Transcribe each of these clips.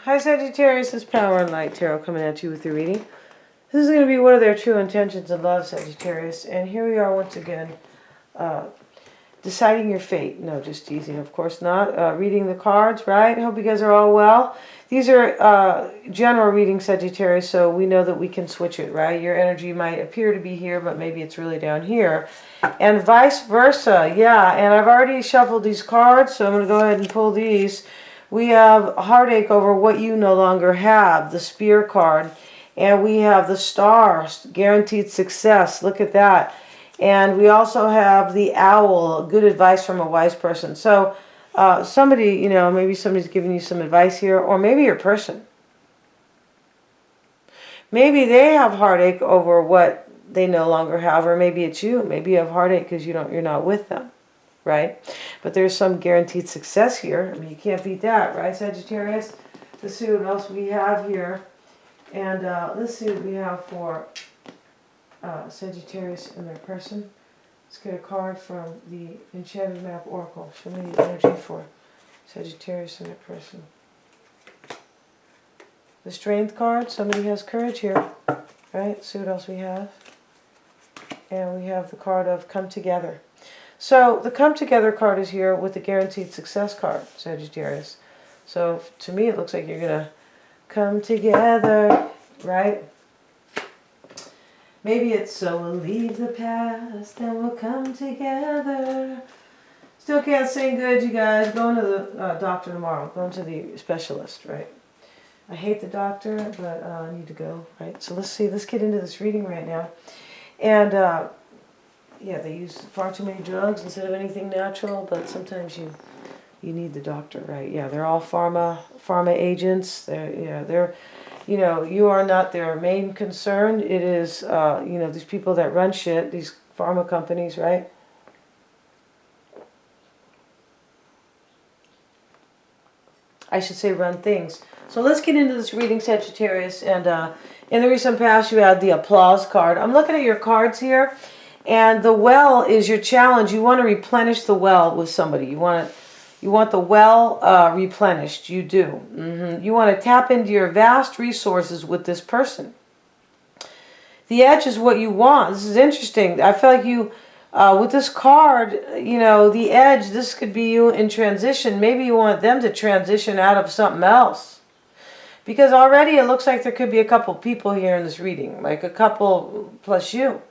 Hi Sagittarius, it's Power and Light Tarot coming at you with your reading. This is going to be what are their true intentions in love, Sagittarius. And here we are once again, deciding your fate. No, just teasing, of course not. Reading the cards, right? I hope you guys are all well. These are general readings, Sagittarius, so we know that we can switch it, right? Your energy might appear to be here, but maybe it's really down here. And vice versa, yeah. And I've already shuffled these cards, so I'm going to go ahead and pull these. We have heartache over what you no longer have, the Spear card. And we have the Star, guaranteed success. Look at that. And we also have the Owl, good advice from a wise person. So somebody, you know, maybe somebody's giving you some advice here, or maybe your person. Maybe they have heartache over what they no longer have, or maybe it's you. Maybe you have heartache because you're not with them. Right? But there's some guaranteed success here. I mean, you can't beat that, right, Sagittarius? Let's see what else we have here. And let's see what we have for Sagittarius and their person. Let's get a card from the Enchanted Map Oracle. Show me the energy for Sagittarius and their person. The Strength card. Somebody has courage here. Right? Let's see what else we have. And we have the card of Come Together. So the Come Together card is here with the Guaranteed Success card, Sagittarius. So to me it looks like you're going to come together, right? Maybe it's so we'll leave the past and we'll come together. Still can't sing good, you guys. Going to the doctor tomorrow. Going to the specialist, right? I hate the doctor, but I need to go, right? So let's see. Let's get into this reading right now. And yeah, they use far too many drugs instead of anything natural, but sometimes you need the doctor, right? Yeah, they're all pharma agents. They're you know, you are not their main concern. It is you know, these people that run shit, these pharma companies, right? I should say run things. So let's get into this reading, Sagittarius. And in the recent past, you had the Applause card. I'm looking at your cards here. And the well is your challenge. You want to replenish the well with somebody. You want the well replenished. You do. You want to tap into your vast resources with this person. The edge is what you want. This is interesting. I feel like you, with this card, you know, the edge, this could be you in transition. Maybe you want them to transition out of something else. Because already it looks like there could be a couple people here in this reading. Like a couple plus you.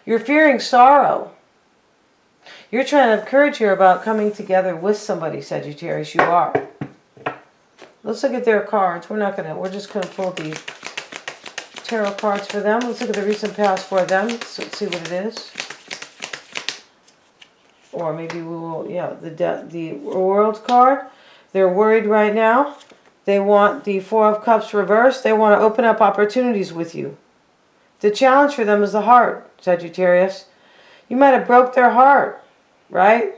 You're fearing sorrow. You're trying to have courage here about coming together with somebody, Sagittarius. You are. Let's look at their cards. We're just gonna pull the tarot cards for them. Let's look at the recent past for them. So let's see what it is. Or maybe we will, yeah, the World card. They're worried right now. They want the Four of Cups reversed. They want to open up opportunities with you. The challenge for them is the heart, Sagittarius. You might have broke their heart, right?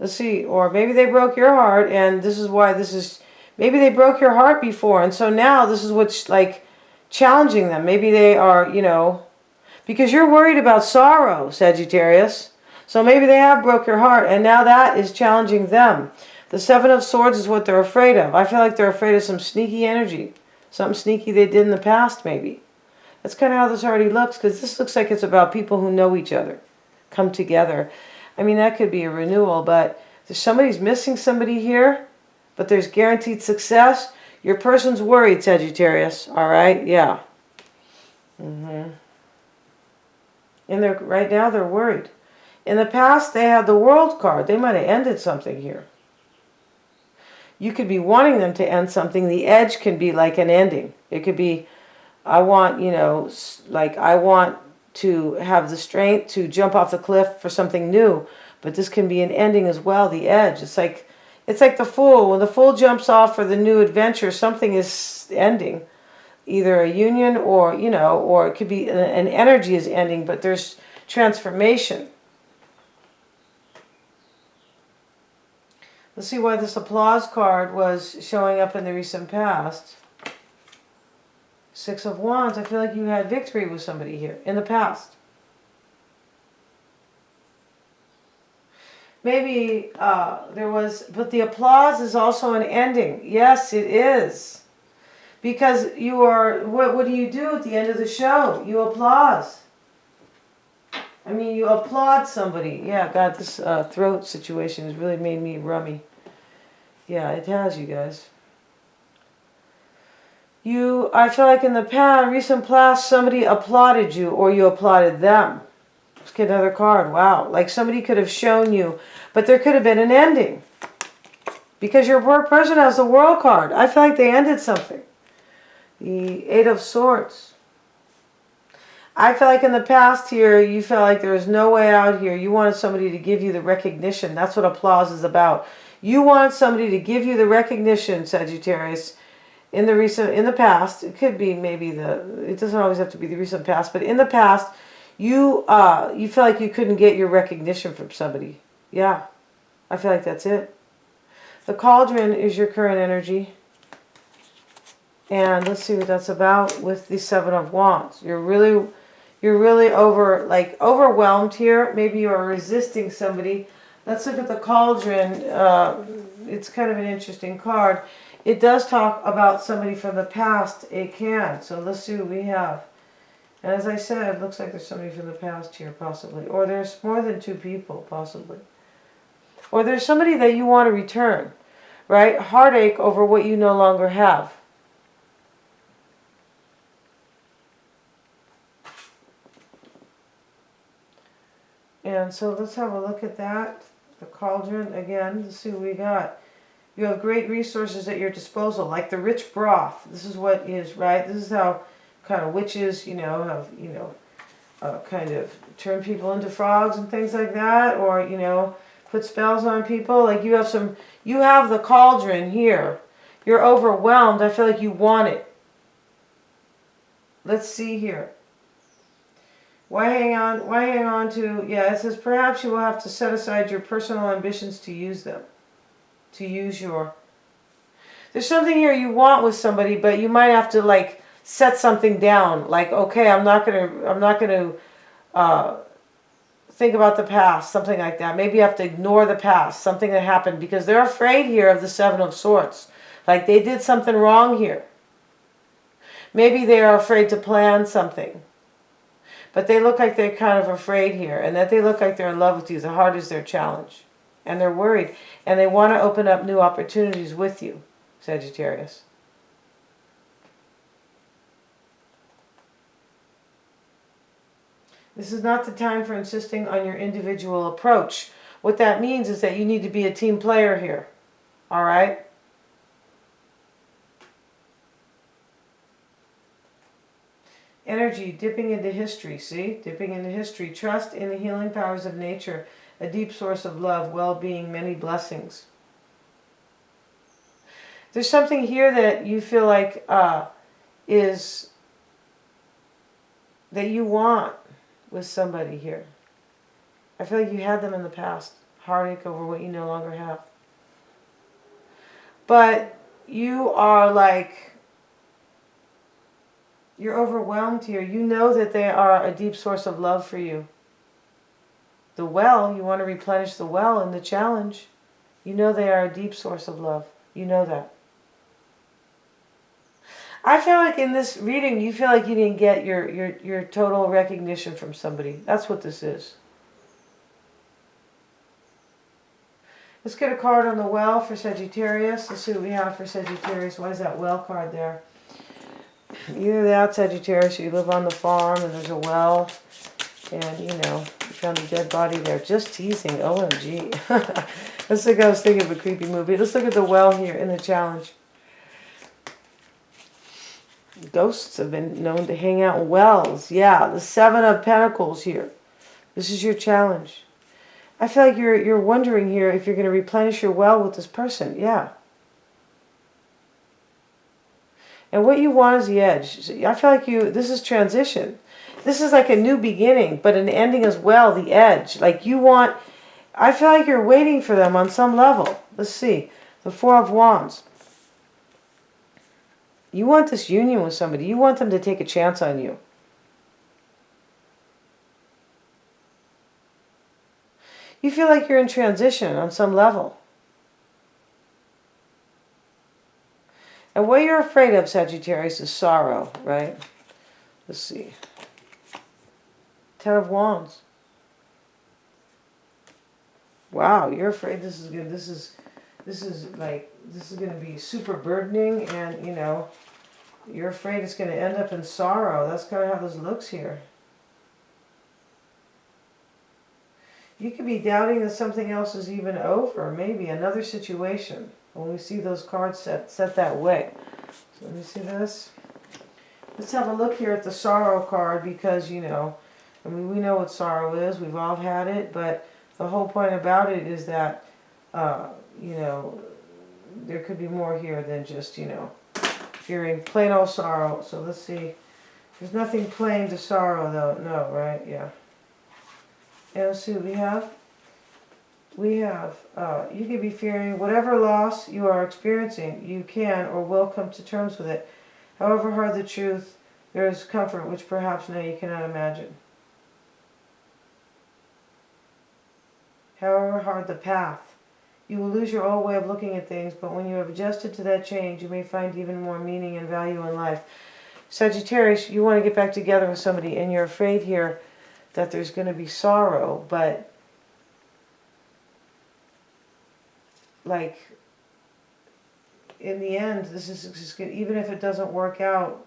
Let's see. Or maybe they broke your heart, and this is why this is... Maybe they broke your heart before, and so now this is what's, like, challenging them. Maybe they are, you know... Because you're worried about sorrow, Sagittarius. So maybe they have broke your heart, and now that is challenging them. The Seven of Swords is what they're afraid of. I feel like they're afraid of some sneaky energy. Something sneaky they did in the past, maybe. That's kind of how this already looks, because this looks like it's about people who know each other. Come together. I mean, that could be a renewal, but if somebody's missing somebody here, but there's guaranteed success, your person's worried, Sagittarius. All right? Yeah. And right now, they're worried. In the past, they had the World card. They might have ended something here. You could be wanting them to end something. The edge can be like an ending. It could be, I want, you know, like I want to have the strength to jump off the cliff for something new. But this can be an ending as well, the edge. It's like the Fool. When the Fool jumps off for the new adventure, something is ending. Either a union or, you know, or it could be an energy is ending, but there's transformation. Let's see why this Applause card was showing up in the recent past. Six of Wands. I feel like you had victory with somebody here in the past. maybe there was, but the applause is also an ending. Yes, it is. Because you are, what do you do at the end of the show? You applause. I mean, you applaud somebody. Yeah, God, this throat situation has really made me rummy. Yeah, it has, you guys. I feel like in the past, recent past, somebody applauded you or you applauded them. Let's get another card. Wow. Like somebody could have shown you, but there could have been an ending. Because your person has the World card. I feel like they ended something. The Eight of Swords. I feel like in the past here, you felt like there was no way out here. You wanted somebody to give you the recognition. That's what applause is about. You wanted somebody to give you the recognition, Sagittarius, in the past. It could be maybe it doesn't always have to be the recent past, but in the past, you feel like you couldn't get your recognition from somebody. Yeah, I feel like that's it. The Cauldron is your current energy. And let's see what that's about with the Seven of Wands. You're really overwhelmed here. Maybe you are resisting somebody. Let's look at the Cauldron. It's kind of an interesting card. It does talk about somebody from the past. It can. So let's see what we have. And as I said, it looks like there's somebody from the past here, possibly. Or there's more than two people, possibly. Or there's somebody that you want to return, right? Heartache over what you no longer have. And so let's have a look at that. The Cauldron, again, let's see what we got. You have great resources at your disposal, like the rich broth. This is what is, right? This is how kind of witches, have, kind of turn people into frogs and things like that. Or, put spells on people. Like you have the Cauldron here. You're overwhelmed. I feel like you want it. Let's see here. Why hang on to, it says perhaps you will have to set aside your personal ambitions to use them. There's something here you want with somebody, but you might have to set something down. Like, okay, I'm not gonna think about the past, something like that. Maybe you have to ignore the past, something that happened, because they're afraid here of the Seven of Swords. Like they did something wrong here. Maybe they are afraid to plan something. But they look like they're kind of afraid here, and that they look like they're in love with you. The heart is their challenge. And they're worried. And they want to open up new opportunities with you, Sagittarius. This is not the time for insisting on your individual approach. What that means is that you need to be a team player here. All right? Energy, dipping into history, see? Dipping into history. Trust in the healing powers of nature. A deep source of love, well-being, many blessings. There's something here that you feel like is that you want with somebody here. I feel like you had them in the past. Heartache over what you no longer have. But you are you're overwhelmed here. You know that they are a deep source of love for you. The well, you want to replenish the well in the challenge. You know they are a deep source of love. You know that. I feel like in this reading, you feel like you didn't get your total recognition from somebody. That's what this is. Let's get a card on the well for Sagittarius. Let's see what we have for Sagittarius. Why is that well card there? Either that, Sagittarius, you live on the farm and there's a well. And, you found a dead body there. Just teasing. OMG. Let's look, I was thinking of a creepy movie. Let's look at the well here in the challenge. Ghosts have been known to hang out in wells. Yeah, the Seven of Pentacles here. This is your challenge. I feel like you're wondering here if you're going to replenish your well with this person. Yeah. And what you want is the edge. I feel like this is transition. This is like a new beginning, but an ending as well, the edge. Like you want, I feel like you're waiting for them on some level. Let's see. The Four of Wands. You want this union with somebody. You want them to take a chance on you. You feel like you're in transition on some level. And what you're afraid of, Sagittarius, is sorrow, right? Let's see. Ten of Wands. Wow, you're afraid this is good. This is going to be super burdening, and, you know, you're afraid it's going to end up in sorrow. That's kind of how this looks here. You could be doubting that something else is even over, maybe another situation. When we see those cards set that way. So let me see this. Let's have a look here at the sorrow card, because, you know, I mean, we know what sorrow is. We've all had it, but the whole point about it is that, you know, there could be more here than just, you know, fearing plain old sorrow. So let's see. There's nothing plain to sorrow, though. No, right? Yeah. And let's see what we have. We have, you could be fearing whatever loss you are experiencing. You can or will come to terms with it. However hard the truth, there is comfort which perhaps now you cannot imagine. However hard the path, you will lose your old way of looking at things, but when you have adjusted to that change, you may find even more meaning and value in life. Sagittarius, you want to get back together with somebody, and you're afraid here that there's going to be sorrow, but like, in the end, this is just good. Even if it doesn't work out,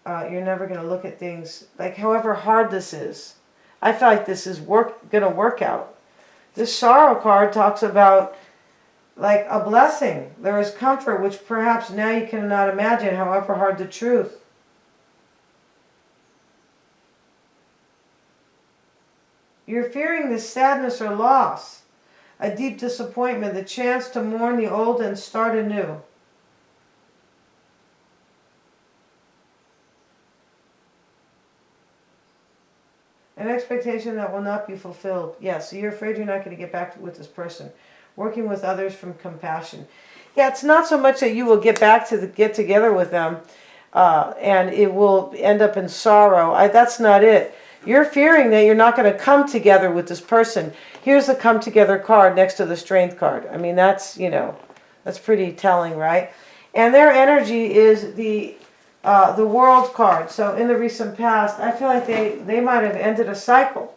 you're never going to look at things like, however hard this is, I feel like this is going to work out. This sorrow card talks about like a blessing. There is comfort which perhaps now you cannot imagine, however hard the truth. You're fearing this sadness or loss, a deep disappointment, the chance to mourn the old and start anew. An expectation that will not be fulfilled. Yes, so you're afraid you're not going to get back with this person. Working with others from compassion. Yeah, it's not so much that you will get together with them, and it will end up in sorrow. That's not it. You're fearing that you're not going to come together with this person. Here's the come together card next to the strength card. I mean, that's, you know, that's pretty telling, right? And their energy is the world card. So in the recent past, I feel like they might have ended a cycle.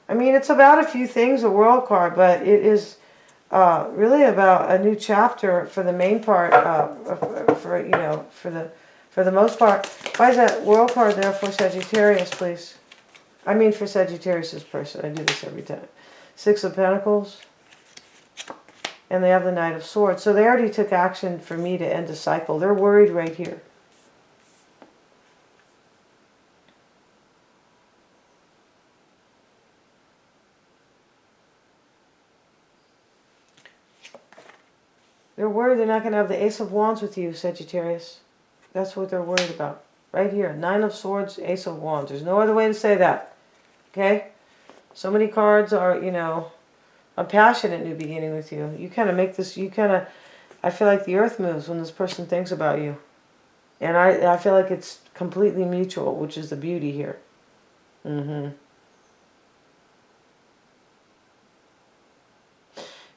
I mean, it's about a few things, a world card, but it is really about a new chapter for the main part, for the most part. Why is that world card there for Sagittarius, please? I mean, for Sagittarius' person. I do this every time. Six of Pentacles. And they have the Knight of Swords. So they already took action for me to end a cycle. They're worried right here. They're worried they're not going to have the Ace of Wands with you, Sagittarius. That's what they're worried about. Right here. Nine of Swords, Ace of Wands. There's no other way to say that. Okay? So many cards are, you know, a passionate new beginning with you. You kind of make this, I feel like the earth moves when this person thinks about you. And I feel like it's completely mutual, which is the beauty here.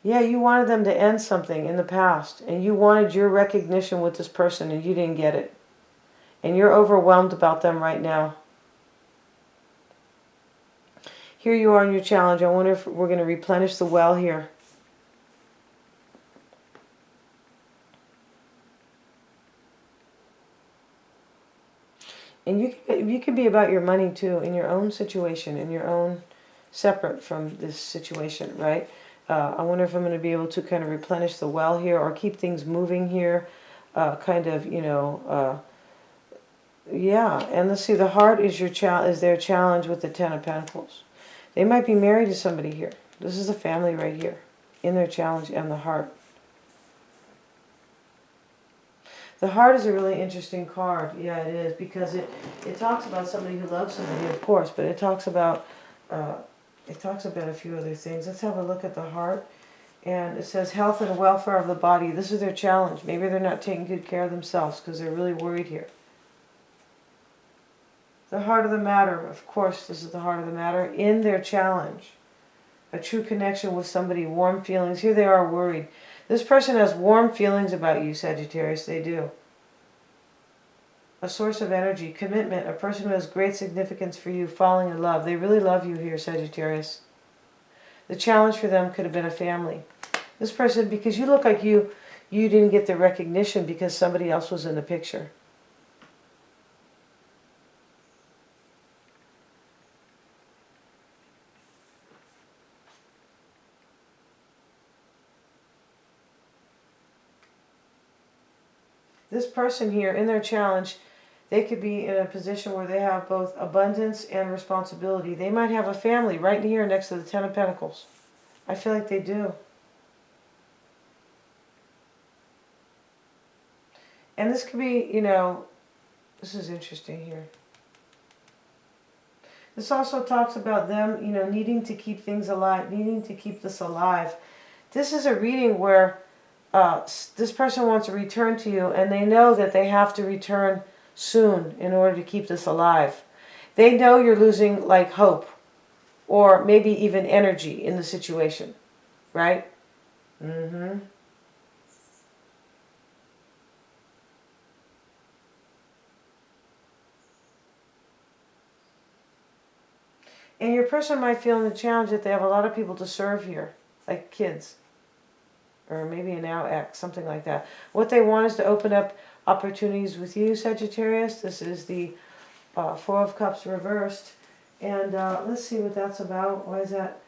Yeah, you wanted them to end something in the past, and you wanted your recognition with this person, and you didn't get it. And you're overwhelmed about them right now. Here you are in your challenge. I wonder if we're going to replenish the well here. And you could be about your money too, in your own situation, in your own, separate from this situation, right? I wonder if I'm going to be able to kind of replenish the well here, or keep things moving here, kind of, you know, yeah. And let's see, the heart is their challenge with the Ten of Pentacles. They might be married to somebody here. This is a family right here, in their challenge and the heart. The heart is a really interesting card. Yeah, it is, because it talks about somebody who loves somebody, of course, but it talks about a few other things. Let's have a look at the heart. And it says health and welfare of the body. This is their challenge. Maybe they're not taking good care of themselves because they're really worried here. The heart of the matter, of course, this is the heart of the matter in their challenge. A true connection with somebody, warm feelings. Here they are worried. This person has warm feelings about you, Sagittarius. They do. A source of energy, commitment, a person who has great significance for you, falling in love. They really love you here, Sagittarius. The challenge for them could have been a family. This person, because you look like you didn't get the recognition because somebody else was in the picture. This person here, in their challenge, they could be in a position where they have both abundance and responsibility. They might have a family right here next to the Ten of Pentacles. I feel like they do. And this could be, you know, this is interesting here. This also talks about them, you know, needing to keep things alive, needing to keep this alive. This is a reading where this person wants to return to you, and they know that they have to return soon in order to keep this alive. They know you're losing like hope or maybe even energy in the situation, right? And your person might feel in the challenge that they have a lot of people to serve here, like kids, or maybe a now ex, something like that. What they want is to open up opportunities with you, Sagittarius. This is the Four of Cups reversed. And let's see what that's about. Why is that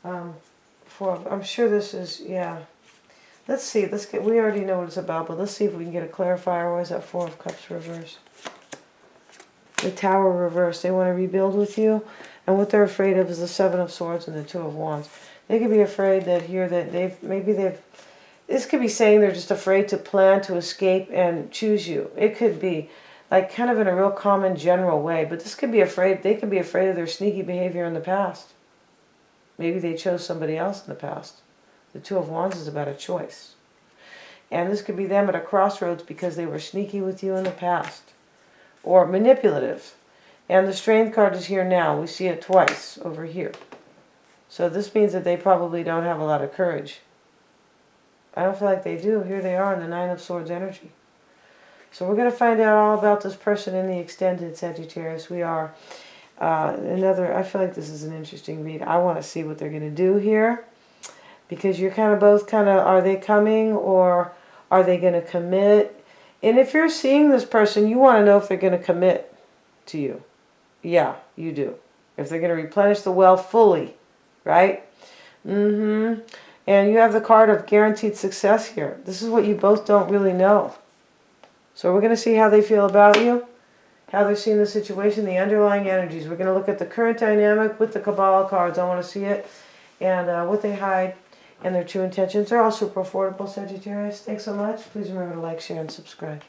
I'm sure this is, yeah. Let's see. We already know what it's about, but let's see if we can get a clarifier. Why is that Four of Cups reversed? The Tower reversed. They want to rebuild with you. And what they're afraid of is the Seven of Swords and the Two of Wands. They could be afraid that here that this could be saying they're just afraid to plan to escape and choose you. It could be like kind of in a real common general way, but this could be they could be afraid of their sneaky behavior in the past. Maybe they chose somebody else in the past. The Two of Wands is about a choice. And this could be them at a crossroads because they were sneaky with you in the past. Or manipulative. And the Strength card is here now. We see it twice over here. So this means that they probably don't have a lot of courage. I don't feel like they do. Here they are in the Nine of Swords energy. So we're going to find out all about this person in the extended, Sagittarius. We are. I feel like this is an interesting read. I want to see what they're going to do here. Because you're are they coming or are they going to commit? And if you're seeing this person, you want to know if they're going to commit to you. Yeah, you do. If they're going to replenish the well fully, right? And you have the card of guaranteed success here. This is what you both don't really know. So we're going to see how they feel about you, how they're seeing the situation, the underlying energies. We're going to look at the current dynamic with the Kabbalah cards. I want to see it. And what they hide and their true intentions. They're all super affordable, Sagittarius. Thanks so much. Please remember to like, share, and subscribe.